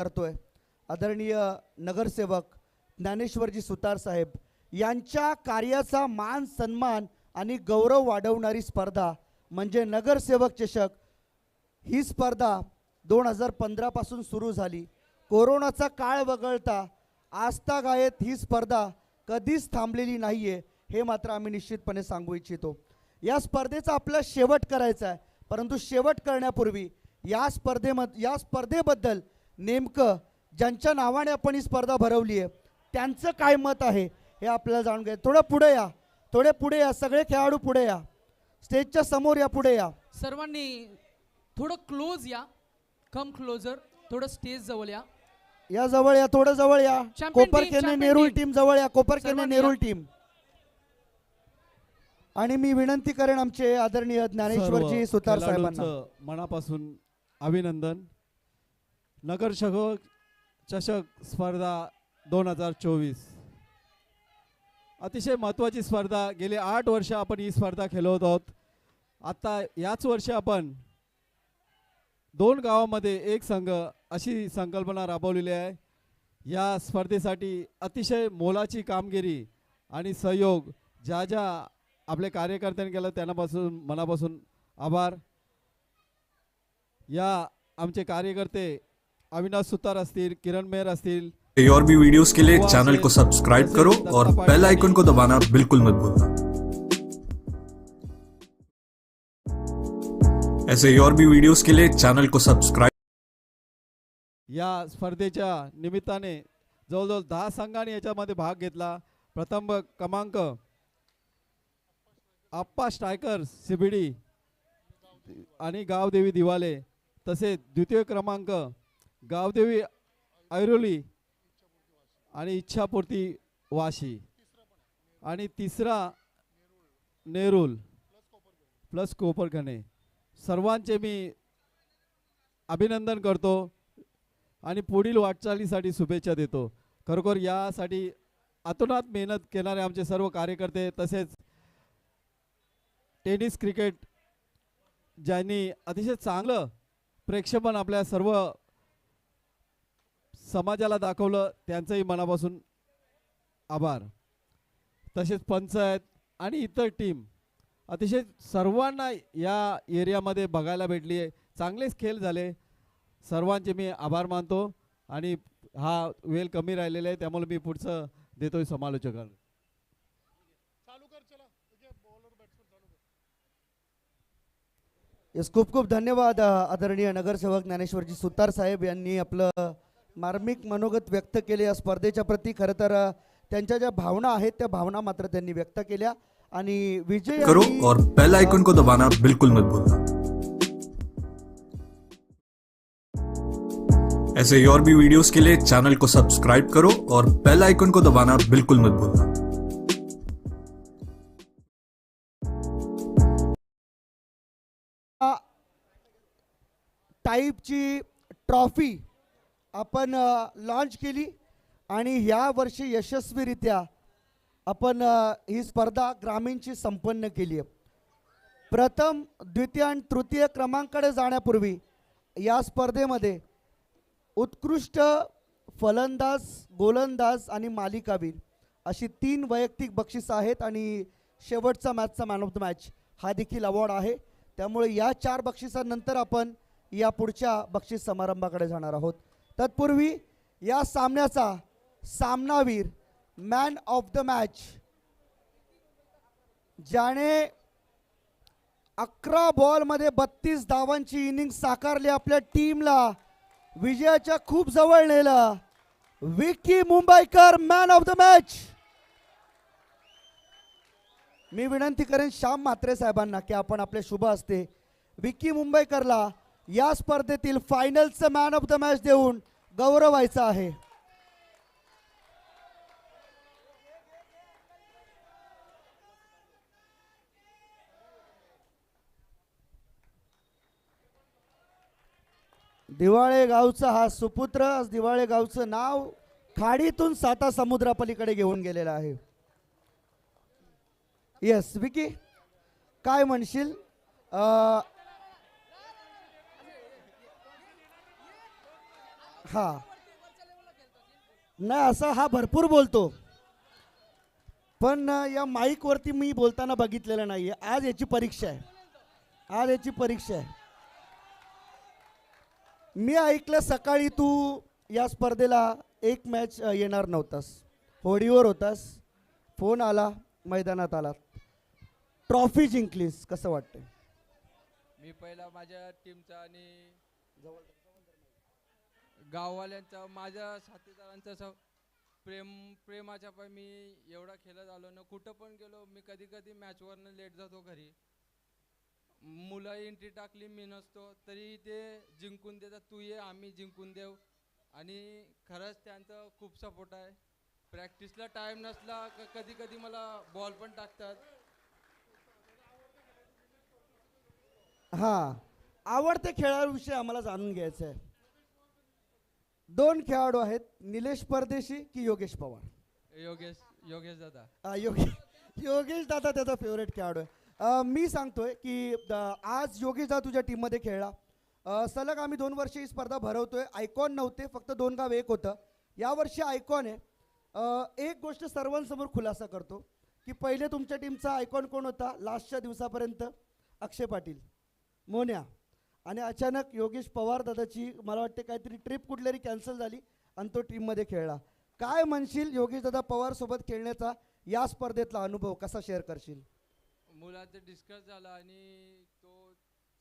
करतोय आदरणीय नगरसेवक ज्ञानेश्वरजी सुतार साहेब यांच्या कार्याचा मान सन्मान आणि गौरव वाढवणारी स्पर्धा म्हणजे नगरसेवक चषक। ही स्पर्धा 2015 पासून सुरू झाली। कोरोनाचा काळ वगळता आजतागायत ही स्पर्धा कधीच थांबलेली नाहीये, हे मात्र आम्ही निश्चितपणे सांगू इच्छितो। या स्पर्धेचा आपला शेवट करायचा आहे, परंतु शेवट करण्यापूर्वी या स्पर्धेबद्दल नेमकं ज्यांच्या नावाने आपण ही स्पर्धा भरवली आहे त्यांचं काय मत आहे हे आपल्याला जाणून घ्यायचं। थोडं पुढे या, थोडे पुढे या, सगळे खेळाडू पुढे या, स्टेजच्या समोर या, पुढे या। सर्वांनी थोडं क्लोज या, कम क्लोजर, थोडं स्टेज जवळ या, या जवळ या, थोडं जवळ या। कोपरखेरणे नेरूळ टीम जवळ या, कोपरखेरणे नेरूळ टीम। आणि मी विनंती करेन आमचे आदरणीय ज्ञानेश्वरजी सुतार साहेबांना मनापासून अभिनंदन। नगरसेवक चषक स्पर्धा 2024 अतिशय महत्त्वाची स्पर्धा। गेले 8 वर्ष आपण ही स्पर्धा खेळत आहोत। आता याच वर्षी आपण 2 गावामध्ये एक संघ अशी संकल्पना राबवलेली आहे। या स्पर्धेसाठी अतिशय मोलाची कामगिरी आणि सहयोग ज्या आपल्या कार्यकर्त्यांनी केलं त्यांनापासून मनापासून आभार। या आमचे कार्यकर्ते अविनाश सुतार असतील, किरण मेहर असतील। और भी वीडियोस के लिए चैनल को सब्सक्राइब करो और बेल आइकन को दबाना बिल्कुल मत भूलना। ऐसे और भी वीडियोस के लिए चैनल को सब्सक्राइब। या स्पर्धेच्या निमित्ताने जवळजवळ 10 संघांनी याच्यामध्ये भाग घेतला। प्रथम क्रमांक आप्पा स्ट्रायकर्स सिबिडी आणि गावदेवी दिवाले, तसेच द्वितीय क्रमांक गावदेवी ऐरोली आणि इच्छापूर्ती वाशी, आणि तिसरा नेरूल प्लस कोपरखेरणे। सर्वांचे मी अभिनंदन करतो आणि पुढील वाटचालीसाठी शुभेच्छा देतो। खरोखर यासाठी अतोनात मेहनत करणारे आमचे सर्व कार्यकर्ते, तसेच टेनिस क्रिकेट ज्यांनी अतिशय चांगलं प्रेक्षेपण आपल्या सर्व समाजाला दाखवलं, त्यांचंही मनापासून आभार। तसेच पंचायत आणि इतर टीम अतिशय सर्वांना या एरियामध्ये बघायला भेटली आहे। चांगलेच खेळ झाले, सर्वांचे मी आभार मानतो। आणि हा वेळ कमी राहिलेला आहे, त्यामुळे मी पुढचं देतोय समालोचकांना। येस, खूप खूप धन्यवाद आदरणीय नगरसेवक ज्ञानेश्वरजी सुतार साहेब यांनी आपलं मार्मिक मनोगत व्यक्त केले या स्पर्धेच्या प्रती। खरं तर त्यांच्या ज्या भावना आहेत त्या भावना मात्र त्यांनी व्यक्त केल्या आणि विजय करो और बेल आइकन को दबाना बिल्कुल मत भूलना। ऐसे और भी वीडियोस के लिए चैनल को सब्सक्राइब करो और बेल आइकन को दबाना बिल्कुल मत भूलना। टाइपची ट्रॉफी आपण लॉन्च केली आणि या वर्षी यशस्वीरित्या आपण ही स्पर्धा ग्रामीणची संपन्न केली आहे। प्रथम, द्वितीय आणि तृतीय क्रमांकाकडे जाण्यापूर्वी या स्पर्धेमध्ये उत्कृष्ट फलंदाज, गोलंदाज आणि मालिकावीर अशी 3 वैयक्तिक बक्षिसं आहेत आणि शेवटचा मॅचचा मॅन ऑफ द मॅच हा देखील अवॉर्ड आहे। त्यामुळे या 4 बक्षिसांनंतर आपण या पुढच्या बक्षीस समारंभाकडे जाणार आहोत। तत्पूर्वी या सामन्याचा सामनावीर, मॅन ऑफ द मॅच, ज्याने 11 बॉलमध्ये 32 धावांची इनिंग साकारली, आपल्या टीमला विजयाच्या खूप जवळ नेलं, विकी मुंबईकर मॅन ऑफ द मॅच। मी विनंती करेन श्याम म्हात्रे साहेबांना की आपण आपले शुभ हस्ते विकी मुंबईकरला या स्पर्धेतील फायनलचं मॅन ऑफ द मॅच देऊन गौरवायचं आहे। दिवाळे गावचा हा सुपुत्र दिवाळे गावचं नाव खाडीतून 7 समुद्रापलीकडे घेऊन गेलेला आहे। येस विकी, काय म्हणशील? हा नाही असा हा भरपूर बोलतो, पण या माईकवरती मी बोलताना बघितलेलं नाहीये. आज याची परीक्षा आहे, आज याची परीक्षा आहे. मी ऐकलं सकाळी तू या स्पर्धेला एक मॅच येणार नव्हतास, होडीवर होतास, फोन आला, मैदानात आला, ट्रॉफी जिंकलीस, कसं वाटतंय? मी पहिला माझ्या टीमचा आणि गाववाल्यांचा, माझ्या साथीदारांचा प्रेमाच्या पाय मी एवढा खेळत आलो ना. कुठं पण गेलो मी, कधी कधी मॅचवरनं लेट जातो घरी. मुलं एंट्री टाकली, मी नसतो तरी ते जिंकून देतात. तू ये, आम्ही जिंकून देऊ. आणि खरंच त्यांचं खूप सपोर्ट आहे. प्रॅक्टिसला टाईम नसला कधी कधी मला बॉल पण टाकतात. हां, आवडते खेळाडूविषयी आम्हाला जाणून घ्यायचं आहे. 2 खेळाडू आहेत, निलेश परदेशी की योगेश पवार? योगेश दादा. योगेश दादा त्याचा फेवरेट खेळाडू आहे. मी सांगतोय की आज योगेश दादा तुझ्या टीममध्ये खेळला. सलग आम्ही 2 वर्ष ही स्पर्धा भरवतोय. आयकॉन नव्हते, फक्त 2 गाव 1 होतं. यावर्षी आयकॉन आहे. एक गोष्ट सर्वांसमोर खुलासा करतो की पहिले तुमच्या टीमचा आयकॉन कोण होता लास्टच्या दिवसापर्यंत? अक्षय पाटील, मोन्या. आणि अचानक योगेश पवार दादाची मला वाटते काहीतरी ट्रिप कुठल्यारी कॅन्सल झाली आणि तो टीममध्ये खेळला. काय म्हणशील योगेश दादा पवार सोबत खेळण्याचा या स्पर्धेतला अनुभव कसा शेअर करशील? मुलाचं डिस्कस झाला आणि तो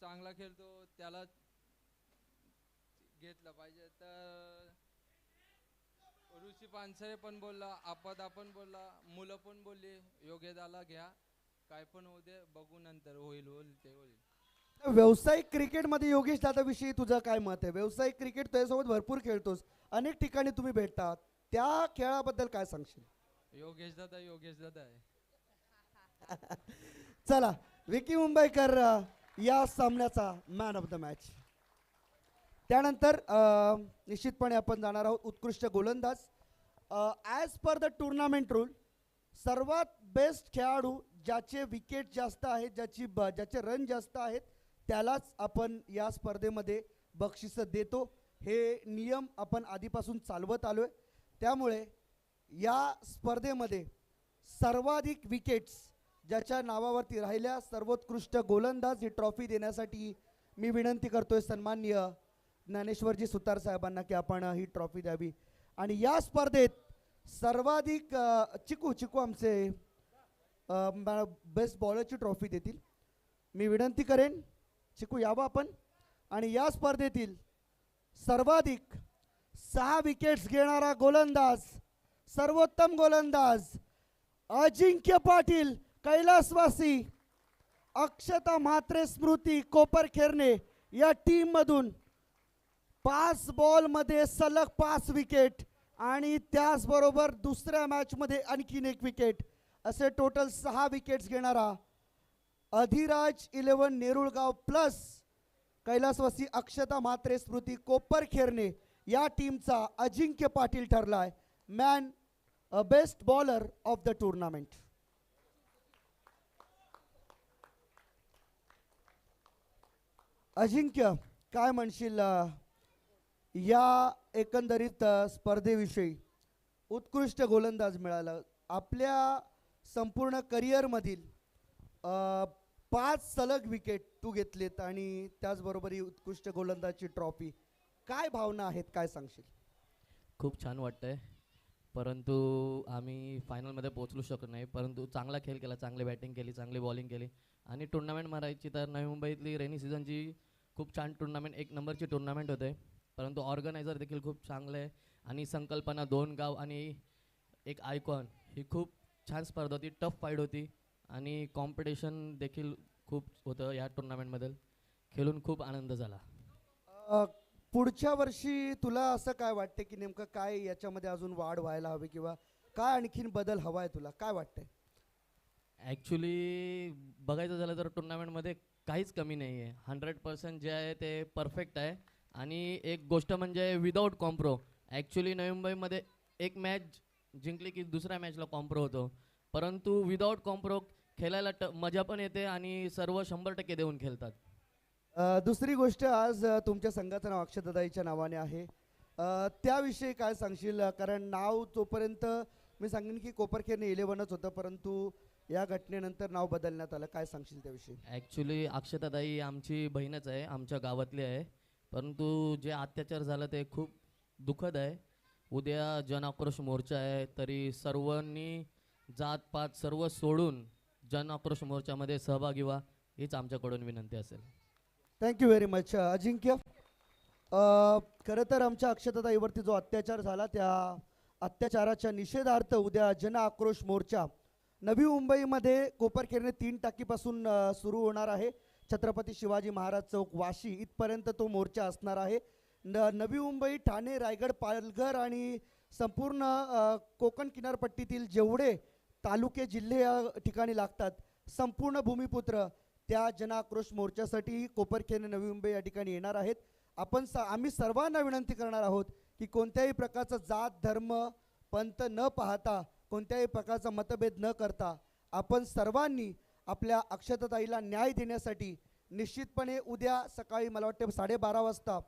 चांगला खेळतो, त्याला घेतलं पाहिजे. तर ऋषी पानसरे पण बोलला, आपदा पण बोलला, मुलं पण बोलली योगेदाला घ्या, काय पण होऊ दे, बघू नंतर, होईल ते होईल. व्यावसायिक क्रिकेटमध्ये योगेश दादाविषयी तुझं काय मत आहे? व्यावसायिक क्रिकेट तुझ्यासोबत भरपूर खेळतोस, अनेक ठिकाणी तुम्ही भेटतात, त्या खेळाबद्दल काय सांगशील? योगेश दादा आहे. चला, विकी मुंबईकर या सामन्याचा मॅन ऑफ द मॅच. त्यानंतर निश्चितपणे आपण जाणार आहोत उत्कृष्ट गोलंदाज. As per the tournament rule, सर्वात बेस्ट खेळाडू ज्याचे विकेट जास्त आहेत, ज्याचे रन जास्त आहेत, त्यालाच आपण या स्पर्धेमध्ये बक्षिसं देतो. हे नियम आपण आधीपासून चालवत आलो आहे. त्यामुळे या स्पर्धेमध्ये सर्वाधिक विकेट्स ज्याच्या नावावरती राहिल्या, सर्वोत्कृष्ट गोलंदाज ही ट्रॉफी देण्यासाठी मी विनंती करतोय सन्माननीय ज्ञानेश्वरजी सुतार साहेबांना की आपण ही ट्रॉफी द्यावी. आणि या स्पर्धेत सर्वाधिक चिकू आमचे बेस्ट बॉलरची ट्रॉफी देतील. मी विनंती करेन चिकू यावं आपण. आणि या स्पर्धेतील सर्वाधिक 6 विकेट्स घेणारा गोलंदाज, सर्वोत्तम गोलंदाज अजिंक्य पाटील कैलासवासी, अक्षता म्हात्रे स्मृती कोपरखेरणे या टीममधून 5 बॉलमध्ये सलग 5 विकेट आणि त्याचबरोबर दुसऱ्या मॅचमध्ये आणखीन 1 विकेट, असे टोटल 6 विकेट्स घेणारा अधिराज 11 नेरुळगाव प्लस कैलासवासी अक्षता म्हात्रे स्मृती कोपरखेरणे या टीमचा अजिंक्य पाटील ठरलाय man best bowler of the tournament. Ajinkya, काय म्हणशील या एकंदरीत स्पर्धेविषयी? उत्कृष्ट गोलंदाज मिळाला. आपल्या संपूर्ण करिअरमधील 5 सलग विकेट तू घेतलेत आणि त्याचबरोबर ही उत्कृष्ट गोलंदाजची ट्रॉफी. काय भावना आहेत, काय सांगशील? खूप छान वाटतंय, परंतु आम्ही फायनलमध्ये पोहोचलो शकलो नाही. परंतु चांगला खेळ केला, चांगली बॅटिंग केली, चांगली बॉलिंग केली आणि टुर्नामेंट मारायची तर नवी मुंबईतली रेनी सीझनची खूप छान टुर्नामेंट, 1 नंबरची टुर्नामेंट होते. परंतु ऑर्गनायझर देखील खूप चांगले आहे आणि संकल्पना 2 गाव आणि एक आयकॉन ही खूप छान स्पर्धा होती. टफ फाईट होती आणि कॉम्पिटिशन देखील खूप होतं. या टुर्नामेंटमध्ये खेळून खूप आनंद झाला. पुढच्या वर्षी तुला असं काय वाटतं की नेमकं काय याच्यामध्ये अजून वाढ व्हायला हवी किंवा काय आणखीन बदल हवा आहे, तुला काय वाटतंय? ॲक्च्युली बघायचं झालं तर टुर्नामेंटमध्ये काहीच कमी नाही आहे. 100% जे आहे ते परफेक्ट आहे. आणि एक गोष्ट म्हणजे विदाऊट कॉम्प्रो. ॲक्च्युली नवी मुंबईमध्ये एक मॅच जिंकली की दुसऱ्या मॅचला कॉम्प्रो होतो, परंतु विदाऊट कॉम्प्रो खेळायला मजा पण येते आणि सर्व 100% देऊन खेळतात. दुसरी गोष्ट, आज तुमच्या संघाचं नाव अक्षताताईच्या नावाने आहे. त्याविषयी काय सांगशील? कारण नाव तोपर्यंत मी सांगेन की कोपरखेरणे 11च होतं, परंतु या घटनेनंतर नाव बदलण्यात आलं. काय सांगशील त्याविषयी? ॲक्च्युली अक्षताताई आमची बहीणच आहे, आमच्या गावातली आहे. परंतु जे अत्याचार झालं ते खूप दुःखद आहे. उद्या जन आक्रोश मोर्चा आहे, तरी सर्वांनी जातपात सर्व सोडून जन आक्रोश मोर्चामध्ये सहभागी व्हा, हीच आमच्याकडून विनंती असेल. Thank you very much. अजिंक्य, खरं तर आमच्या अक्षताताईवरती जो अत्याचार झाला त्या अत्याचाराच्या निषेधार्थ उद्या जन आक्रोश मोर्चा नवी मुंबईमध्ये कोपरखेरणे 3 टाकीपासून सुरू होणार आहे. छत्रपती शिवाजी महाराज चौक वाशी इथपर्यंत तो मोर्चा असणार आहे. नवी मुंबई, ठाणे, रायगड, पालघर आणि संपूर्ण कोकण किनारपट्टीतील जेवढे तालुके, जिल्हे या ठिकाणी लागतात, संपूर्ण भूमिपुत्र त्या जन आक्रोश मोर्चासाठी कोपरखेरणे, नवी मुंबई या ठिकाणी येणार आहेत. आम्ही सर्वांना विनंती करणार आहोत की कोणत्याही प्रकारचा जात, धर्म, पंथ न पाहता, कोणत्याही प्रकारचा मतभेद न करता आपण सर्वांनी आपल्या अक्षताताईला न्याय देण्यासाठी निश्चितपणे उद्या सकाळी मला वाटते 12:30 वाजता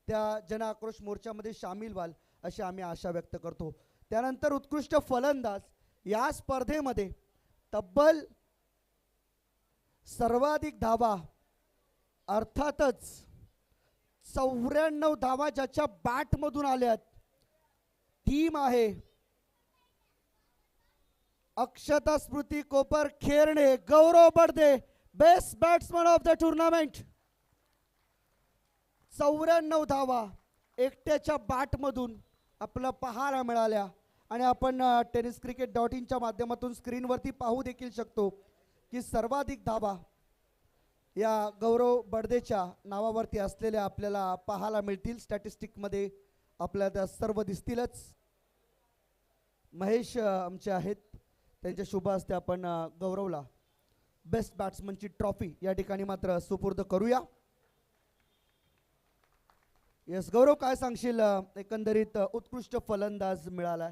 त्या जन आक्रोश मोर्चामध्ये सामील व्हाल अशी आम्ही आशा व्यक्त करतो. त्यानंतर उत्कृष्ट फलंदाज या स्पर्धेमध्ये तब्बल सर्वाधिक धावा, अर्थातच 94 धावा ज्याच्या बॅटमधून आल्यात, टीम आहे Akshata Smruti Koparkhairane, Gaurav Badade, best batsman of the tournament. 94 धावा एकट्याच्या बॅटमधून आपल्याला पाहायला मिळाल्या आणि आपण tenniscricket.in माध्यमातून स्क्रीनवरती पाहू देखील शकतो की सर्वाधिक धावा या गौरव बडदेच्या नावावरती असलेल्या आपल्याला पाहायला मिळतील. स्टॅटिस्टिकमध्ये आपल्याला त्या सर्व दिसतीलच. महेश आमचे आहेत, त्यांच्या शुभ हस्ते आपण गौरवला बेस्ट बॅट्समनची ट्रॉफी या ठिकाणी मात्र सुपूर्द करूया. यस गौरव, काय सांगशील? एकंदरीत उत्कृष्ट फलंदाज मिळाला,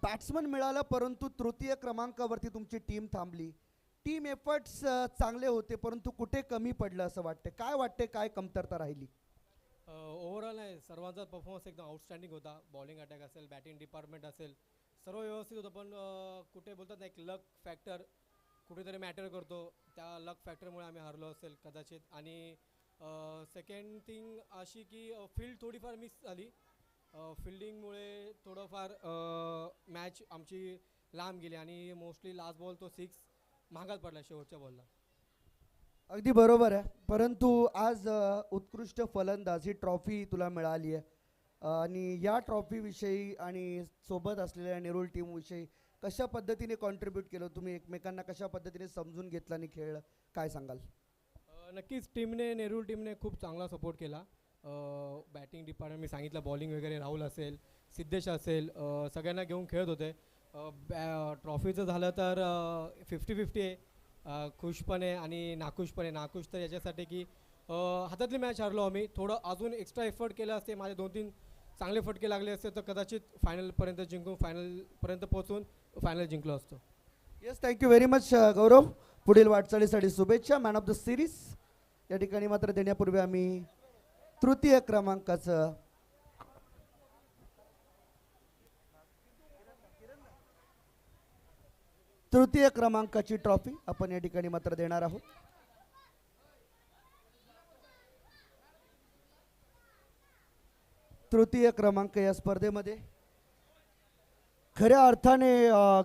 बॅट्समन मिळाला, परंतु तृतीय क्रमांकावरती तुमची टीम थांबली. टीम एफर्ट्स चांगले होते, परंतु कुठे कमी पडलं असं वाटते? काय वाटते, काय कमतरता राहिली? ओव्हरऑल नाही, सर्वांचा परफॉर्मन्स एकदम आउटस्टँडिंग होता. बॉलिंग अटॅक असेल, बॅटिंग डिपार्टमेंट असेल, सर्व व्यवस्थित होतं. पण कुठे बोलतात ना, एक लक फॅक्टर कुठेतरी मॅटर करतो. त्या लक फॅक्टरमुळे आम्ही हरलो असेल कदाचित. आणि सेकंड थिंग अशी की फील्ड थोडीफार मिस झाली. फिल्डिंगमुळे थोडंफार मॅच आमची लांब गेली आणि मोस्टली लास्ट बॉल तो 6 महागात पडला शेवटच्या बॉलला. अगदी बरोबर आहे, परंतु आज उत्कृष्ट फलंदाज ही ट्रॉफी तुला मिळाली आहे आणि या ट्रॉफीविषयी आणि सोबत असलेल्या नेरूळ टीमविषयी कशा पद्धतीने कॉन्ट्रीब्यूट केलं तुम्ही, एकमेकांना कशा पद्धतीने समजून घेतलं आणि खेळलं, काय सांगाल? नक्कीच नेरूळ टीमने खूप चांगला सपोर्ट केला. बॅटिंग डिपार्टमेंट मी सांगितलं, बॉलिंग वगैरे राहुल असेल, सिद्धेश असेल, सगळ्यांना घेऊन खेळत होते. ट्रॉफीचं झालं तर 50-50 आहे. खुश पण आहे आणि नाखुश पण आहे. नाखुश तर याच्यासाठी की हातातली मॅच हरलो आम्ही. थोडं अजून एक्स्ट्रा एफर्ट केलं असते, माझे 2-3 चांगले फटके लागले असते तर कदाचित फायनलपर्यंत जिंकून फायनलपर्यंत पोहोचून फायनल जिंकलो असतो. येस, थँक्यू व्हेरी मच गौरव. पुढील वाटचालीसाठी शुभेच्छा. मॅन ऑफ द सिरीज या ठिकाणी मात्र देण्यापूर्वी आम्ही तृतीय क्रमांकाचं तृतीय क्रमांकाची ट्रॉफी आपण या ठिकाणी मात्र देणार आहोत. तृतीय क्रमांक या स्पर्धेमध्ये खऱ्या अर्थाने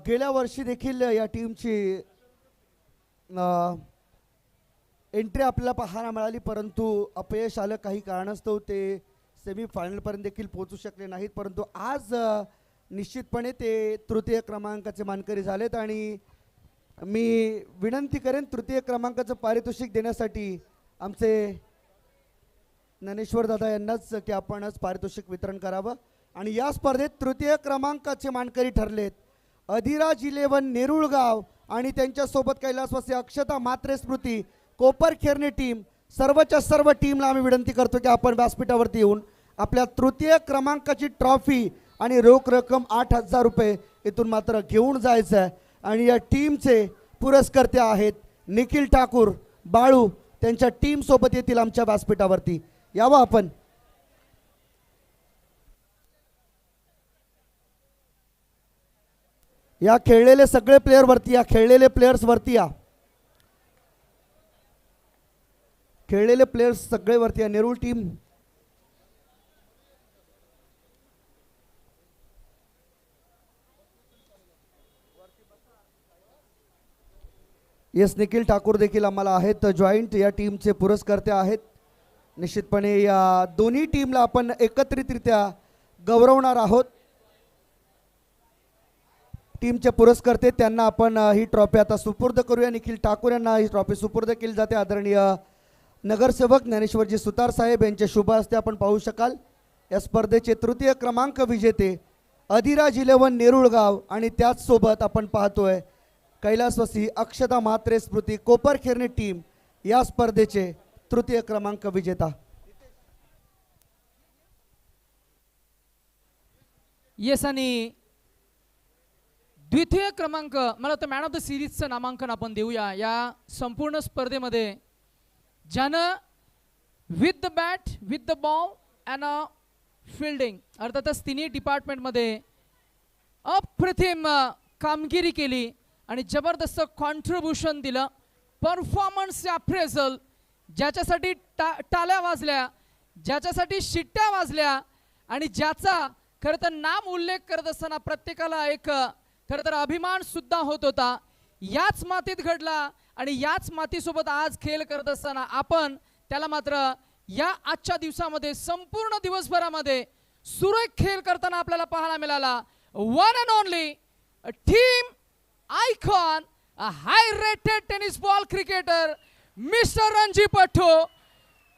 गेल्या वर्षी देखील या टीमची एंट्री आपल्याला पाहायला मिळाली, परंतु अपयश आलं. काही कारणास्तव ते सेमीफायनलपर्यंत देखील पोहोचू शकले नाहीत, परंतु आज निश्चितपणे ते तृतीय क्रमांकाचे मानकरी झालेत आणि मी विनंती करेन तृतीय क्रमांकाचं पारितोषिक देण्यासाठी आमचे ज्ञानेश्वर दादा यांनाच की आपणच पारितोषिक वितरण करावं. आणि या स्पर्धेत तृतीय क्रमांकाचे मानकरी ठरलेत अधिराज 11 नेरुळगाव आणि त्यांच्यासोबत कैलासवासी अक्षता म्हात्रे स्मृती कोपरखेरणे टीम. सर्वच्या सर्व टीमला आम्ही विनंती करतो की आपण व्यासपीठावरती येऊन आपल्या तृतीय क्रमांकाची ट्रॉफी आणि रोख रक्कम 8,000 रुपये इथून मात्र घेऊन जायचं आहे. आणि या टीमचे पुरस्कर्ते आहेत निखिल ठाकूर, बाळू, त्यांच्या टीमसोबत येतील आमच्या व्यासपीठावरती. यावं आपण. या खेळलेले सगळे प्लेयर वरती या, खेळलेले प्लेयर्स वरती या, खेळलेले प्लेयर्स सगळे वरती या. नेरूळ टीम येस, निखिल ठाकूर देखील आम्हाला आहेत जॉईंट या टीमचे पुरस्कर्ते आहेत. निश्चितपणे या दोन्ही टीमला आपण एकत्रितरित्या गौरवणार आहोत. टीमचे पुरस्कर्ते त्यांना आपण ही ट्रॉफी आता सुपूर्द करूया. निखिल ठाकूर यांना ही ट्रॉफी सुपूर्द केली जाते. आदरणीय नगरसेवक ज्ञानेश्वरजी सुतार साहेब यांच्या शुभ हस्ते आपण पाहू शकाल. या स्पर्धेचे तृतीय क्रमांक विजेते अधिराज 11 नेरुळगाव आणि त्याचसोबत आपण पाहतोय कैलासवासी अक्षता म्हात्रे स्मृती कोपरखेरणे टीम या स्पर्धेचे तृतीय क्रमांक विजेता. येस, आणि द्वितीय क्रमांक मला वाटतं मॅन ऑफ द सिरीजचं नामांकन आपण देऊया. या संपूर्ण स्पर्धेमध्ये ज्यानं with the bat, with the ball and fielding अर्थातच तिन्ही डिपार्टमेंटमध्ये अप्रतिम कामगिरी केली आणि जबरदस्त कॉन्ट्रीब्युशन दिलं. परफॉर्मन्स अप्रेझल, ज्याच्यासाठी टाळ्या वाजल्या, ज्याच्यासाठी शिट्ट्या वाजल्या आणि ज्याचा खरं तर नाम उल्लेख करत असताना प्रत्येकाला एक खरं तर अभिमान सुद्धा होत होता. याच मातीत घडला आणि याच मातीसोबत आज खेळ करत असताना आपण त्याला मात्र या आजच्या दिवसामध्ये संपूर्ण दिवसभरामध्ये सुरेख खेळ करताना आपल्याला पाहायला मिळाला. One and only team icon, a high rated tennis ball cricketer, Mr. Ranji पट्टू,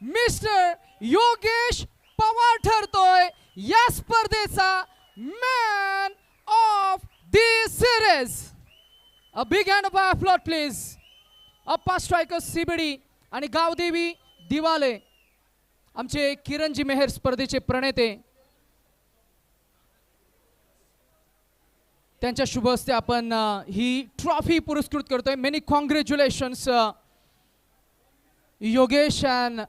Mr. योगेश पवार ठरतोय या स्पर्धेचा man of the series. A big hand of applause please. Appa striker CBD आणि गावदेवी दिवाले आमचे किरणजी मेहर स्पर्धेचे प्रणेते, त्यांच्या शुभ हस्ते आपण ही ट्रॉफी पुरस्कृत करतोय. Many congratulations Yogesh. अँड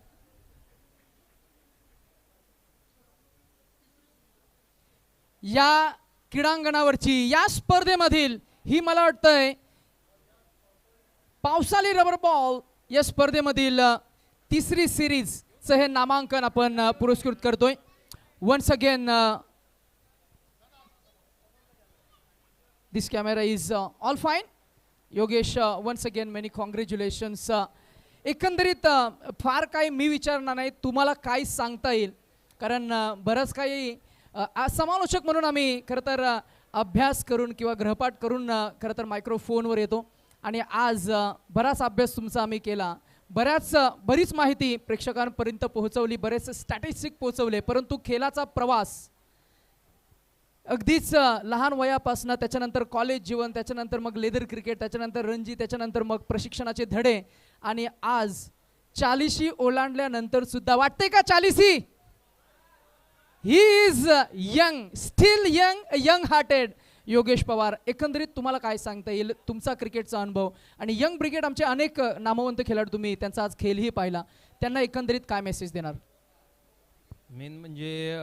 या क्रीडांगणावरची या स्पर्धेमधील ही मला वाटतंय पावसाळी रबर बॉल या स्पर्धेमधील तिसरी सिरीजचं हे नामांकन आपण पुरस्कृत करतोय. Once again this camera is all fine. Yogesh, once again many congratulations. एकंदरीत फार काही मी विचारणार नाही, तुम्हाला काय सांगता येईल कारण बरंच काही समालोचक म्हणून आम्ही खरं तर अभ्यास करून किंवा गृहपाठ करून खरं तर मायक्रोफोनवर येतो आणि आज बराच अभ्यास तुमचा आम्ही केला. बरीच माहिती प्रेक्षकांपर्यंत पोहोचवली, बरेच स्टॅटिस्टिक पोहोचवले, परंतु खेळाचा प्रवास अगदीच लहान वयापासून, त्याच्यानंतर कॉलेज जीवन, त्याच्यानंतर मग लेदर क्रिकेट, त्याच्यानंतर रणजी, त्याच्यानंतर मग प्रशिक्षणाचे धडे आणि आज 40 ओलांडल्यानंतर सुद्धा वाटतंय का 40? He is young, steel young hearted Yogesh Pawar. एकंदरीत तुम्हाला काय सांगता येईल तुमचा क्रिकेटचा अनुभव आणि यंग ब्रिगेड आमचे अनेक नामवंत खेळाडू तुम्ही त्यांचा आज खेळही पाहिला, त्यांना एकंदरीत काय मेसेज देणार? मेन म्हणजे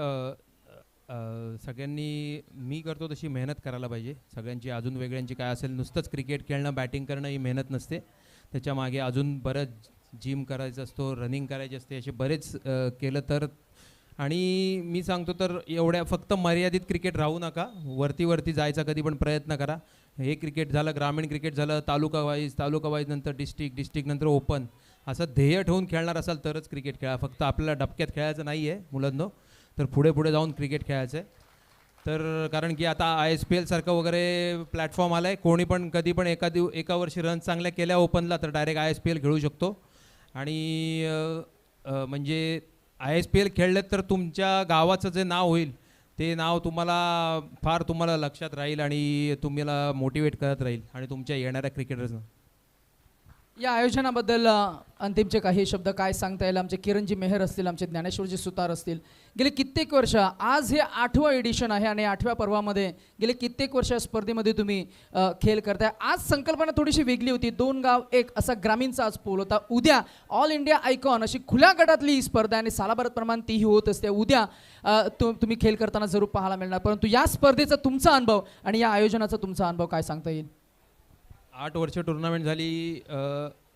सगळ्यांनी मी करतो तशी मेहनत करायला पाहिजे. सगळ्यांची अजून वेगळ्यांची काय असेल, नुसतंच क्रिकेट खेळणं, बॅटिंग करणं ही मेहनत नसते. त्याच्यामागे अजून बरंच जिम करायचं असतो, रनिंग करायची असते, असे बरेच केलं तर. आणि मी सांगतो तर एवढ्या फक्त मर्यादित क्रिकेट राहू नका, वरती जायचा कधी पण प्रयत्न करा. हे क्रिकेट झालं, ग्रामीण क्रिकेट झालं, तालुका वाईज नंतर डिस्ट्रिक्ट नंतर ओपन, असं ध्येय ठेवून खेळणार असाल तरच क्रिकेट खेळा. फक्त आपल्याला डबक्यात खेळायचं नाही आहे मुलांनो, तर पुढे जाऊन क्रिकेट खेळायचं आहे. तर कारण की आता ISPL सारखं वगैरे प्लॅटफॉर्म आला आहे, कोणी पण कधी पण एका वर्षी रन चांगल्या केल्या ओपनला तर डायरेक्ट ISPL खेळू शकतो. आणि म्हणजे ISPL खेळलं तर तुमच्या गावाचं जे नाव होईल ते नाव तुम्हाला लक्षात राहील आणि तुम्हाला मोटिवेट करत राहील आणि तुमच्या येणाऱ्या क्रिकेटर्सना. या आयोजनाबद्दल अंतिमचे काही शब्द काय सांगता येईल? आमचे किरणजी मेहर असतील, आमचे ज्ञानेश्वरजी सुतार असतील. गेले कित्येक वर्ष, आज हे 8वं एडिशन आहे आणि 8व्या पर्वामध्ये गेले कित्येक वर्ष या स्पर्धेमध्ये तुम्ही खेळ करताय. आज संकल्पना थोडीशी वेगळी होती, 2 गाव 1 असा ग्रामीणचा आज पोल होता. उद्या ऑल इंडिया आयकॉन अशी खुल्या गटातली ही स्पर्धा आणि सालाबारप्रमाणे तीही होत असते. उद्या तुम्ही खेळ करताना जरूर पाहायला मिळणार. परंतु या स्पर्धेचा तुमचा अनुभव आणि या आयोजनाचा तुमचा अनुभव काय सांगता येईल? 8 वर्ष टुर्नामेंट झाली.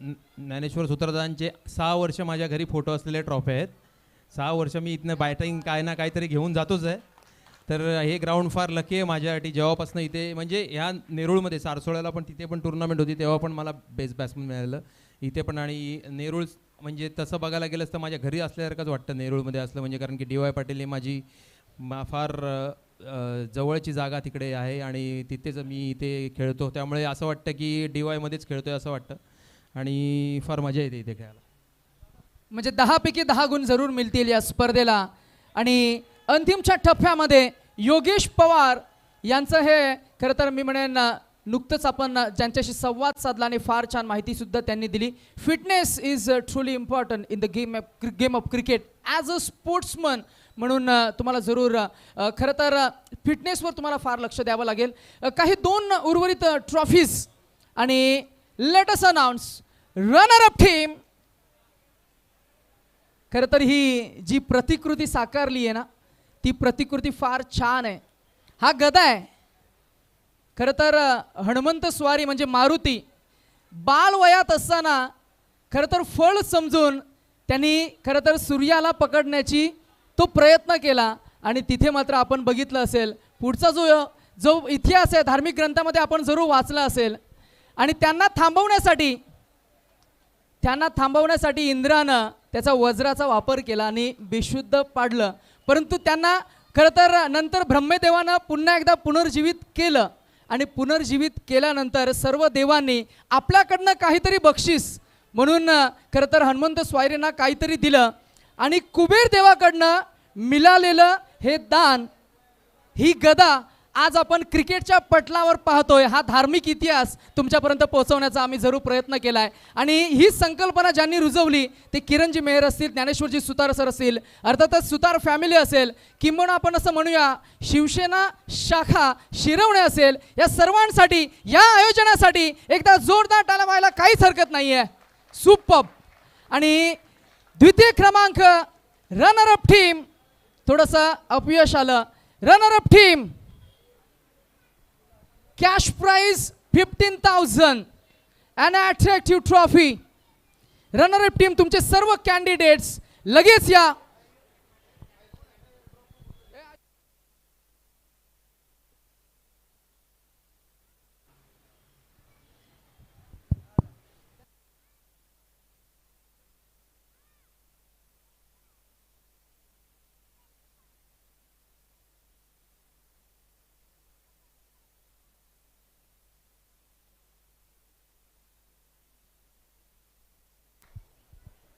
ज्ञानेश्वर सुतारदांचे 6 वर्ष माझ्या घरी फोटो असलेले ट्रॉफी आहेत. 6 वर्ष मी इथनं बॅटिंग काय ना काहीतरी घेऊन जातोच आहे. तर हे ग्राउंड फार लकी आहे माझ्यासाठी. जेव्हापासून इथे म्हणजे ह्या नेरूळमध्ये सारसोळ्याला पण तिथे पण टुर्नामेंट होती तेव्हा पण मला बेस्ट बॅट्समन मिळालं. इथे पण आणि नेरूळ म्हणजे तसं बघायला गेलंच तर माझ्या घरी असल्यासारखंच वाटतं नेरूळमध्ये असलं म्हणजे, कारण की DY पाटील ही माझी फार जवळची जागा तिकडे आहे आणि तिथेच मी इथे खेळतो. त्यामुळे असं वाटतं की DYमध्येच खेळतोय असं वाटतं आणि फार मजा येते इथे खेळायला. म्हणजे 10 पैकी 10 गुण जरूर मिळतील या स्पर्धेला. आणि अंतिमच्या टप्प्यामध्ये योगेश पवार यांचं हे खरं तर मी म्हणेन नुकतंच आपण ज्यांच्याशी संवाद साधला आणि फार छान माहितीसुद्धा त्यांनी दिली. Fitness is truly important in the game of cricket. As a sportsman म्हणून तुम्हाला जरूर खरं तर फिटनेसवर तुम्हाला फार लक्ष द्यावं लागेल. काही 2 उर्वरित ट्रॉफीज आणि let us announce runner up team. खरं तर ही जी प्रतिकृती साकारली आहे ना, ती प्रतिकृती फार छान आहे. हा गदा आहे. खरं तर हनुमंत स्वारी म्हणजे मारुती बालवयात असताना खरं तर फळ समजून त्यांनी खरं तर सूर्याला पकडण्याची तो प्रयत्न केला आणि तिथे मात्र आपण बघितलं असेल पुढचा जो इतिहास आहे धार्मिक ग्रंथामध्ये आपण जरूर वाचला असेल. आणि त्यांना थांबवण्यासाठी इंद्रानं त्याचा वज्राचा वापर केला आणि बेशुद्ध पाडलं. परंतु त्यांना खरं तर नंतर ब्रह्मदेवानं पुन्हा एकदा पुनर्जीवित केलं आणि पुनर्जीवित केल्यानंतर सर्व देवांनी आपल्याकडनं काहीतरी बक्षीस म्हणून खरं तर हनुमंत स्वारींना काहीतरी दिलं आणि कुबेर देवाकडनं मिळालेलं हे दान, ही गदा आज आपण क्रिकेटच्या पटलावर पाहतोय. हा धार्मिक इतिहास तुमच्यापर्यंत पोहोचवण्याचा आम्ही जरूर प्रयत्न केला आहे. आणि ही संकल्पना ज्यांनी रुजवली ते किरणजी मेहर असतील, ज्ञानेश्वरजी सुतार सर असतील, अर्थातच सुतार फॅमिली असेल, किंबहुना आपण असं म्हणूया शिवसेना शाखा शिरवणे असेल. या सर्वांसाठी या आयोजनासाठी एकदा जोरदार टाळ्या व्हायला काहीच हरकत नाही आहे. सुपर्ब. आणि द्वितीय क्रमांक रनर अप टीम, थोडंसं अपयश आलं. Runner up team cash prize 15,000 and attractive trophy. Runner up team तुमचे सर्व कॅन्डिडेट्स लगेच या.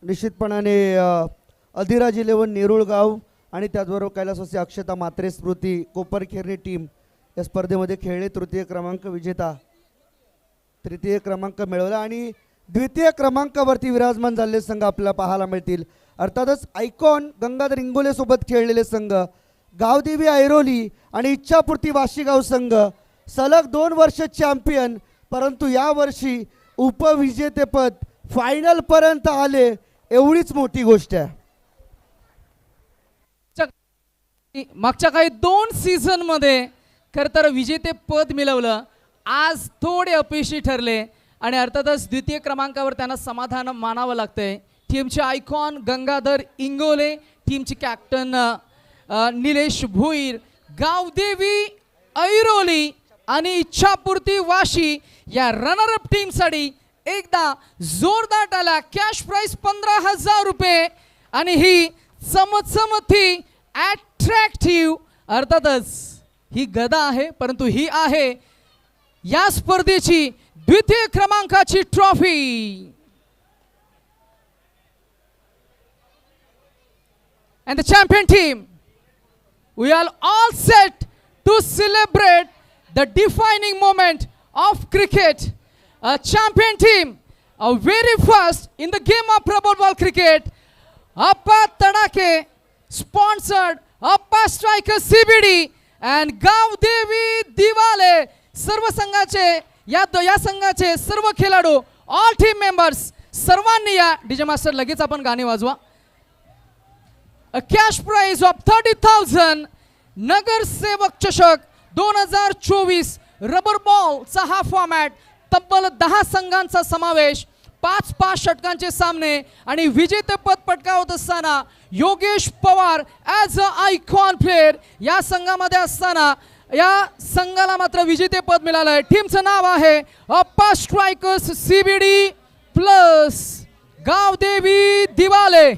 निश्चितपणाने अधिराज 11 नेरूळ गाव आणि त्याचबरोबर कैलासवासी अक्षता मात्रे स्मृती कोपरखेरणे टीम या स्पर्धेमध्ये खेळले. तृतीय क्रमांक विजेता, तृतीय क्रमांक मिळवला आणि द्वितीय क्रमांकावरती विराजमान झालेले संघ आपल्याला पाहायला मिळतील. अर्थातच आयकॉन गंगाधर इंगोले सोबत खेळलेले संघ गावदेवी ऐरोली आणि इच्छापूर्ती वाशीगाव संघ सलग 2 वर्ष चॅम्पियन, परंतु यावर्षी उपविजेतेपद फायनल पर्यंत आले, एवढीच मोठी गोष्ट आहे. मागच्या काही 2 सीझन मध्ये खरं तर विजेते पद मिळवलं. आज थोडे अपयशी ठरले आणि अर्थातच द्वितीय क्रमांकावर त्यांना समाधान मानावं लागतंय. टीमचे आयकॉन गंगाधर इंगोले, टीमचे कॅप्टन निलेश भोईर, गावदेवी ऐरोली आणि इच्छापूर्ती वाशी या रनर अप टीमसाठी एकदा जोरदार टाळ्या. कॅश प्राइस 15,000 रुपये आणि ही चमचमती अट्रॅक्टिव्ह अर्थातच ही गदा आहे, परंतु ही आहे या स्पर्धेची द्वितीय क्रमांकाची trophy. And the champion team, we are all set to celebrate the defining moment of cricket. Champion team, very first in the game of rubber ball cricket, Appa Tadake, sponsored Appa Striker CBD and Gavdevi Diwale. सर्व संघाचे या संघाचे सर्व खेळाडू, all team members, सर्वांनी या DJ master लगेच आपण गाणे वाजवा. A cash prize of 30,000. नगरसेवक चषक 2024 रबर बॉलचा हा फॉर्मॅट, तब्बल 10 संघांचा समावेश, 5-5 षटकांचे सामने आणि विजेतेपद पटकावत असताना Yogesh Pawar as a icon player या संघामध्ये असताना या संघाला मात्र विजेतेपद मिळालंय. टीमचं नाव आहे अप्पा स्ट्रायकर्स CBD प्लस गावदेवी दिवाले.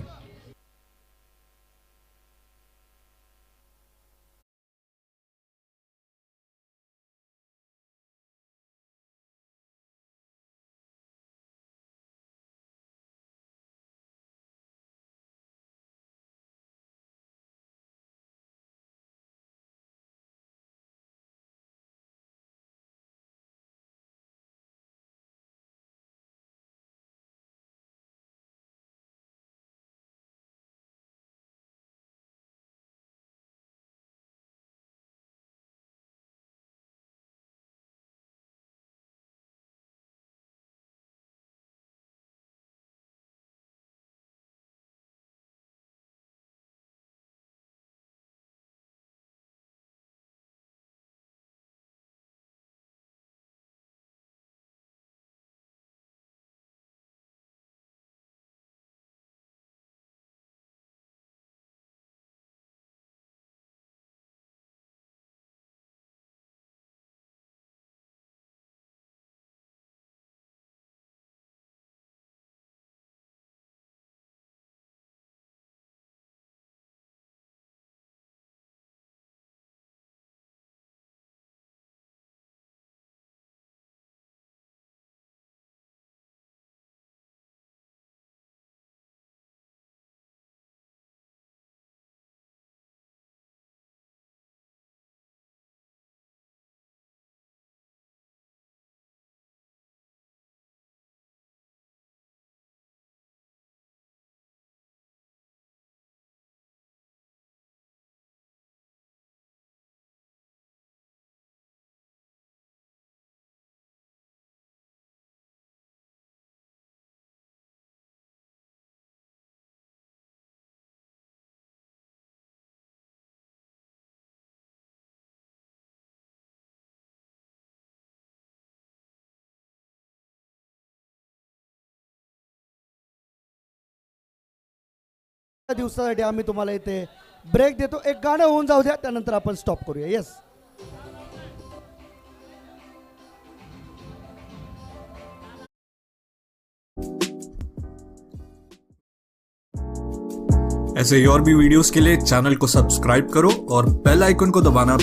दिवसासाठी आम्ही तुम्हाला इथे ब्रेक देतो. एक गाणं होऊन जाऊ द्या, त्यानंतर आपण स्टॉप करूया. येस, ऐसे ही और भी वीडियोस के लिए चैनल को सब्सक्राइब करो और बेल आइकन को दबाना